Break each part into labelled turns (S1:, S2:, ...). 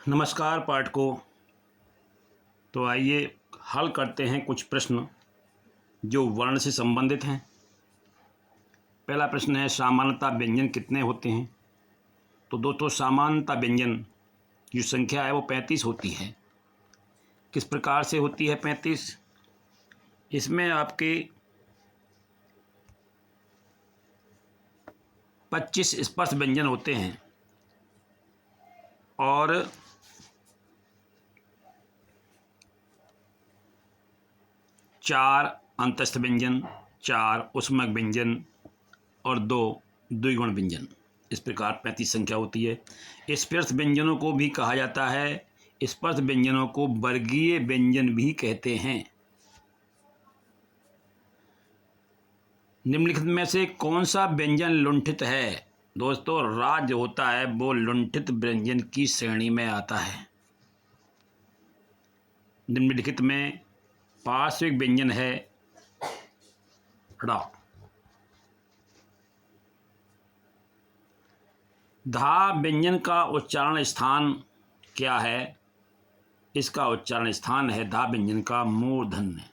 S1: नमस्कार पाठकों। तो आइए हल करते हैं कुछ प्रश्न जो वर्ण से संबंधित हैं। पहला प्रश्न है, सामान्यतः व्यंजन कितने होते हैं? तो दोस्तों, सामान्यतः व्यंजन जो संख्या है वो 35 होती है। किस प्रकार से होती है 35? इसमें आपके 25 स्पर्श व्यंजन होते हैं और 4 अंतस्थ व्यंजन, 4 ऊष्मक व्यंजन और 2 द्विगुण व्यंजन। इस प्रकार 35 संख्या होती है। स्पर्श व्यंजनों को भी कहा जाता है, स्पर्श व्यंजनों को वर्गीय व्यंजन भी कहते हैं। निम्नलिखित में से कौन सा व्यंजन लुंठित है? दोस्तों, राज्य होता है वो लुंठित व्यंजन की श्रेणी में आता है। निम्नलिखित में पार्श्विक व्यंजन है ड़ा। धा व्यंजन का उच्चारण स्थान क्या है? इसका उच्चारण स्थान है धा व्यंजन का मूर्धन्य।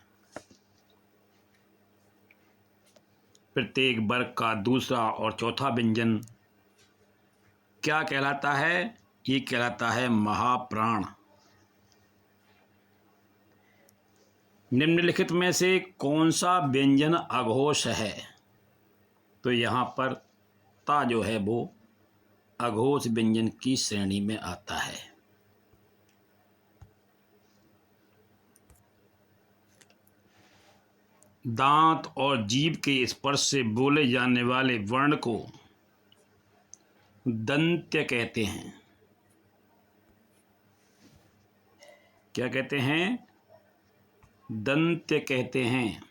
S1: प्रत्येक वर्ग का दूसरा और चौथा व्यंजन क्या कहलाता है? ये कहलाता है महाप्राण। निम्नलिखित में से कौन सा व्यंजन अघोष है? तो यहाँ पर ता जो है वो अघोष व्यंजन की श्रेणी में आता है। दांत और जीभ के स्पर्श से बोले जाने वाले वर्ण को दंत्य कहते हैं। क्या कहते हैं? दंत्य कहते हैं।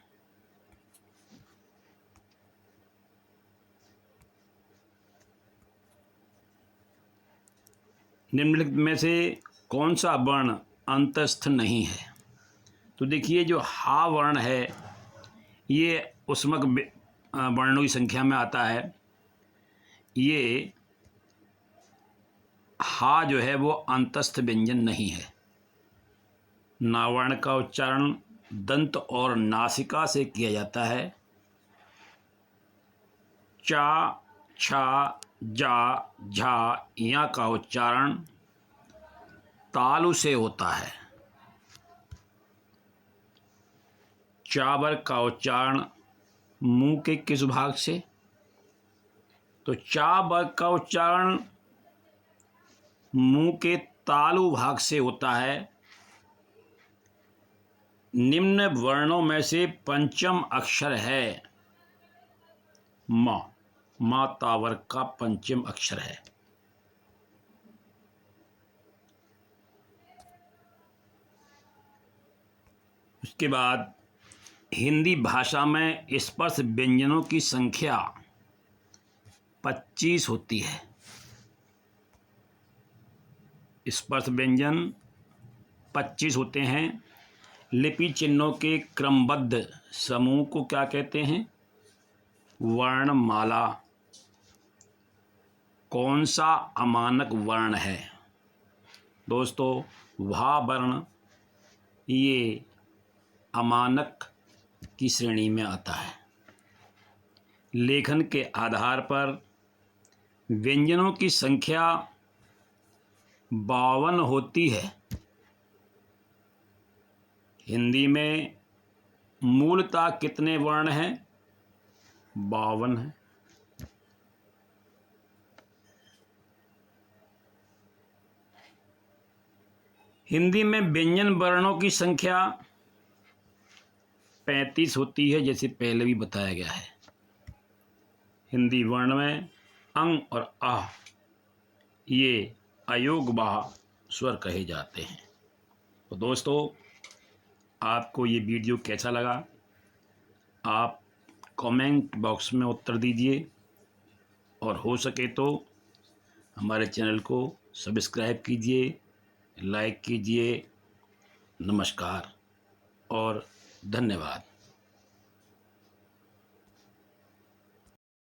S1: निम्नलिखित में से कौन सा वर्ण अंतस्थ नहीं है? तो देखिए, जो हा वर्ण है ये ऊष्मक वर्णों की संख्या में आता है। ये हा जो है वो अंतस्थ व्यंजन नहीं है। नावर्ण का उच्चारण दंत और नासिका से किया जाता है। चा, छा, जा, झा, या का उच्चारण तालु से होता है। चावर का उच्चारण मुंह के किस भाग से? तो चा वर्ग का उच्चारण मुंह के तालु भाग से होता है। निम्न वर्णों में से पंचम अक्षर है मा। मा ता वर्ग का पंचम अक्षर है। उसके बाद हिंदी भाषा में स्पर्श व्यंजनों की संख्या 25 होती है। स्पर्श व्यंजन 25 होते हैं। लिपि चिन्हों के क्रमबद्ध समूह को क्या कहते हैं? वर्णमाला। कौन सा अमानक वर्ण है? दोस्तों, भा वर्ण ये अमानक की श्रेणी में आता है। लेखन के आधार पर व्यंजनों की संख्या 52 होती है। हिंदी में मूलतः कितने वर्ण हैं? 52 हैं। हिंदी में व्यंजन वर्णों की संख्या 35 होती है, जैसे पहले भी बताया गया है। हिंदी वर्ण में अंग और आह ये अयोगवाह स्वर कहे जाते हैं। तो दोस्तों, आपको ये वीडियो कैसा लगा? आप कमेंट बॉक्स में उत्तर दीजिए और हो सके तो हमारे चैनल को सब्सक्राइब कीजिए, लाइक कीजिए। नमस्कार और धन्यवाद।